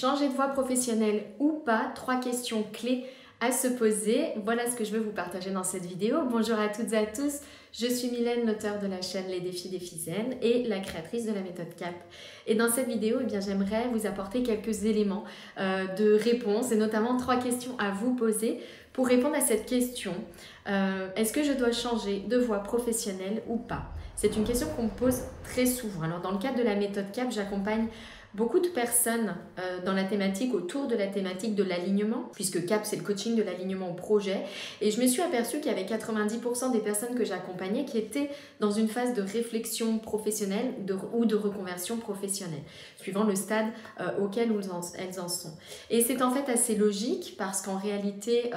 Changer de voie professionnelle ou pas, 3 questions clés à se poser. Voilà ce que je veux vous partager dans cette vidéo. Bonjour à toutes et à tous, je suis Mylène, l'auteure de la chaîne Les Défis des Filles Zen et la créatrice de la méthode CAP. Et dans cette vidéo, j'aimerais vous apporter quelques éléments de réponse et notamment 3 questions à vous poser pour répondre à cette question. Est-ce que je dois changer de voie professionnelle ou pas? C'est une question qu'on me pose très souvent. Alors dans le cadre de la méthode CAP, j'accompagne beaucoup de personnes dans la thématique, autour de la thématique de l'alignement, puisque CAP c'est le coaching de l'alignement au projet, et je me suis aperçue qu'il y avait 90% des personnes que j'accompagnais qui étaient dans une phase de réflexion professionnelle ou de reconversion professionnelle, suivant le stade auquel elles en sont. Et c'est en fait assez logique parce qu'en réalité,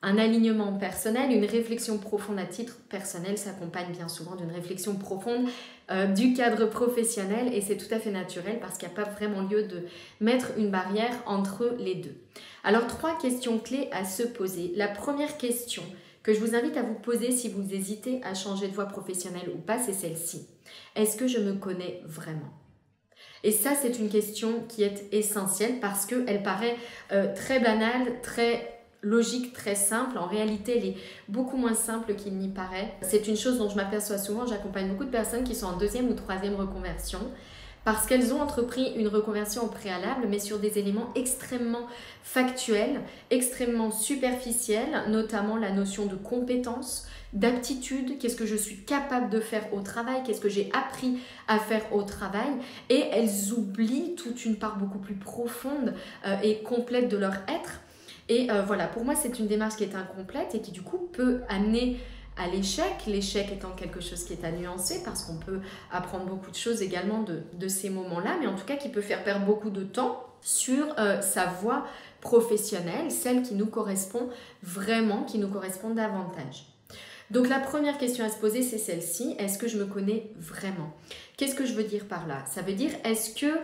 un alignement personnel, une réflexion profonde à titre personnel s'accompagne bien souvent d'une réflexion profonde du cadre professionnel, et c'est tout à fait naturel parce qu'il n'y a pas vraiment lieu de mettre une barrière entre les deux. Alors 3 questions clés à se poser. La première question que je vous invite à vous poser si vous hésitez à changer de voie professionnelle ou pas, c'est celle-ci. Est-ce que je me connais vraiment ? Et ça, c'est une question qui est essentielle parce qu'elle paraît très banale, très logique, très simple. En réalité, elle est beaucoup moins simple qu'il n'y paraît. C'est une chose dont je m'aperçois souvent. J'accompagne beaucoup de personnes qui sont en 2e ou 3e reconversion parce qu'elles ont entrepris une reconversion au préalable, mais sur des éléments extrêmement factuels, extrêmement superficiels, notamment la notion de compétence, d'aptitude, qu'est-ce que je suis capable de faire au travail, qu'est-ce que j'ai appris à faire au travail, et elles oublient toute une part beaucoup plus profonde et complète de leur être. Et voilà, pour moi, c'est une démarche qui est incomplète et qui du coup peut amener à l'échec, l'échec étant quelque chose qui est à nuancer parce qu'on peut apprendre beaucoup de choses également de ces moments-là, mais en tout cas qui peut faire perdre beaucoup de temps sur sa voie professionnelle, celle qui nous correspond vraiment, qui nous correspond davantage. Donc la première question à se poser, c'est celle-ci. Est-ce que je me connais vraiment? Qu'est-ce que je veux dire par là? Ça veut dire, est-ce que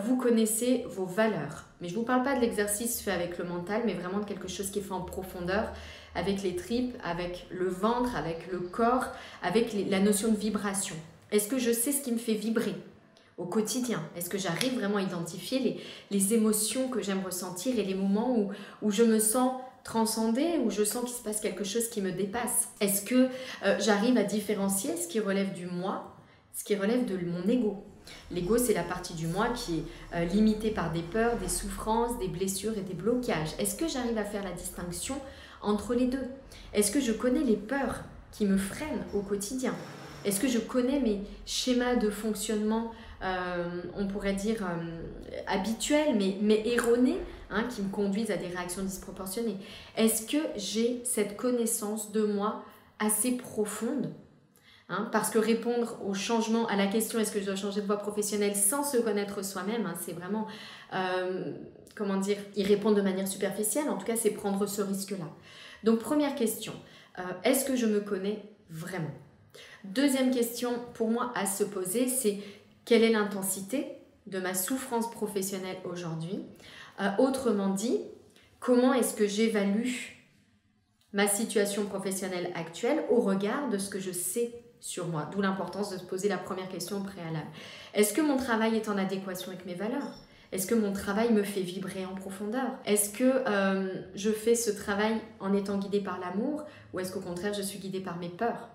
vous connaissez vos valeurs? Mais je ne vous parle pas de l'exercice fait avec le mental, mais vraiment de quelque chose qui est fait en profondeur, avec les tripes, avec le ventre, avec le corps, avec la notion de vibration. Est-ce que je sais ce qui me fait vibrer au quotidien? Est-ce que j'arrive vraiment à identifier les émotions que j'aime ressentir et les moments où je me sens transcendée, où je sens qu'il se passe quelque chose qui me dépasse? Est-ce que j'arrive à différencier ce qui relève du moi, ce qui relève de mon ego? L'ego, c'est la partie du moi qui est limitée par des peurs, des souffrances, des blessures et des blocages. Est-ce que j'arrive à faire la distinction entre les deux? Est-ce que je connais les peurs qui me freinent au quotidien? Est-ce que je connais mes schémas de fonctionnement, on pourrait dire habituels, mais erronés, qui me conduisent à des réactions disproportionnées? Est-ce que j'ai cette connaissance de moi assez profonde? Parce que répondre au changement, à la question est-ce que je dois changer de voie professionnelle sans se connaître soi-même, c'est vraiment, y répondre de manière superficielle. En tout cas, c'est prendre ce risque-là. Donc première question, est-ce que je me connais vraiment? Deuxième question pour moi à se poser, c'est quelle est l'intensité de ma souffrance professionnelle aujourd'hui? Autrement dit, comment est-ce que j'évalue ma situation professionnelle actuelle au regard de ce que je sais sur moi? D'où l'importance de se poser la première question préalable. Est-ce que mon travail est en adéquation avec mes valeurs? Est-ce que mon travail me fait vibrer en profondeur? Est-ce que je fais ce travail en étant guidée par l'amour, ou est-ce qu'au contraire je suis guidée par mes peurs?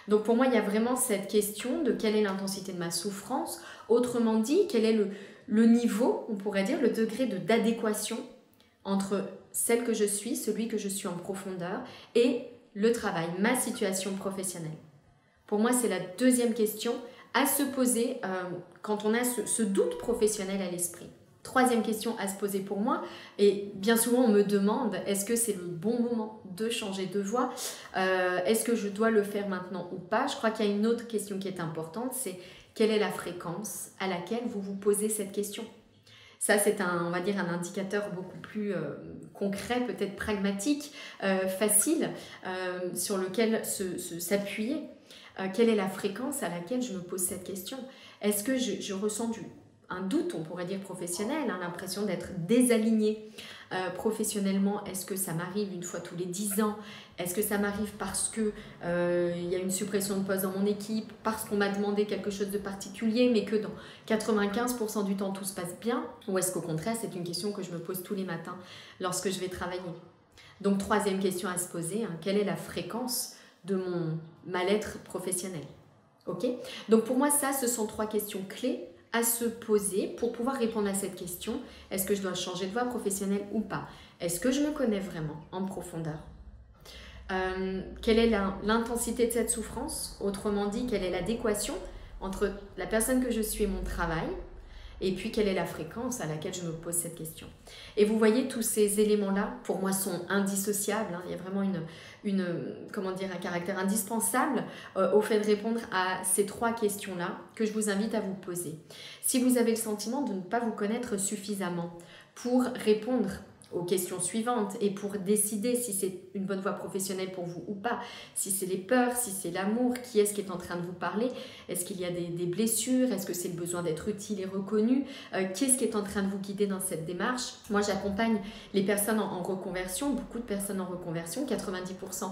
Donc pour moi, il y a vraiment cette question de quelle est l'intensité de ma souffrance. Autrement dit, quel est le niveau, on pourrait dire, le degré d'adéquation entre celle que je suis, celui que je suis en profondeur, et le travail, ma situation professionnelle. Pour moi, c'est la deuxième question à se poser quand on a ce doute professionnel à l'esprit. Troisième question à se poser pour moi, et bien souvent on me demande, est-ce que c'est le bon moment de changer de voie? Est-ce que je dois le faire maintenant ou pas? Je crois qu'il y a une autre question qui est importante, c'est quelle est la fréquence à laquelle vous vous posez cette question? Ça, c'est on va dire un indicateur beaucoup plus concret, peut-être pragmatique, facile, sur lequel s'appuyer. Quelle est la fréquence à laquelle je me pose cette question? Est-ce que je ressens un doute, on pourrait dire professionnel, hein, l'impression d'être désaligné. Professionnellement, est-ce que ça m'arrive une fois tous les 10 ans? Est-ce que ça m'arrive parce que y a une suppression de poste dans mon équipe, parce qu'on m'a demandé quelque chose de particulier, mais que dans 95% du temps tout se passe bien? Ou est-ce qu'au contraire, c'est une question que je me pose tous les matins lorsque je vais travailler? Donc, troisième question à se poser, hein, quelle est la fréquence de mon mal-être professionnel? Ok? Donc pour moi, ça, ce sont 3 questions clés à se poser pour pouvoir répondre à cette question. Est-ce que je dois changer de voie professionnelle ou pas? Est-ce que je me connais vraiment en profondeur? Quelle est l'intensité de cette souffrance? Autrement dit, quelle est l'adéquation entre la personne que je suis et mon travail? Et puis, quelle est la fréquence à laquelle je me pose cette question? Et vous voyez, tous ces éléments-là, pour moi, sont indissociables. Hein. Il y a vraiment comment dire, un caractère indispensable au fait de répondre à ces 3 questions-là que je vous invite à vous poser. Si vous avez le sentiment de ne pas vous connaître suffisamment pour répondre aux questions suivantes et pour décider si c'est une bonne voie professionnelle pour vous ou pas, si c'est les peurs, si c'est l'amour, qui est-ce qui est en train de vous parler, est-ce qu'il y a des blessures, est-ce que c'est le besoin d'être utile et reconnu, qu'est-ce qui est en train de vous guider dans cette démarche? Moi, j'accompagne les personnes en reconversion, beaucoup de personnes en reconversion, 90%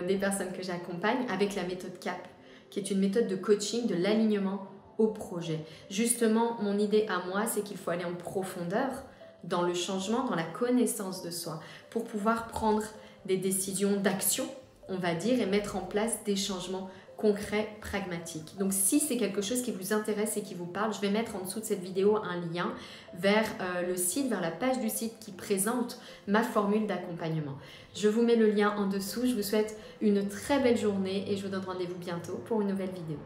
des personnes que j'accompagne avec la méthode CAP, qui est une méthode de coaching de l'alignement au projet. Justement, mon idée à moi, c'est qu'il faut aller en profondeur dans le changement, dans la connaissance de soi, pour pouvoir prendre des décisions d'action, on va dire, et mettre en place des changements concrets, pragmatiques. Donc si c'est quelque chose qui vous intéresse et qui vous parle, je vais mettre en dessous de cette vidéo un lien vers le site, vers la page du site qui présente ma formule d'accompagnement. Je vous mets le lien en dessous, je vous souhaite une très belle journée et je vous donne rendez-vous bientôt pour une nouvelle vidéo.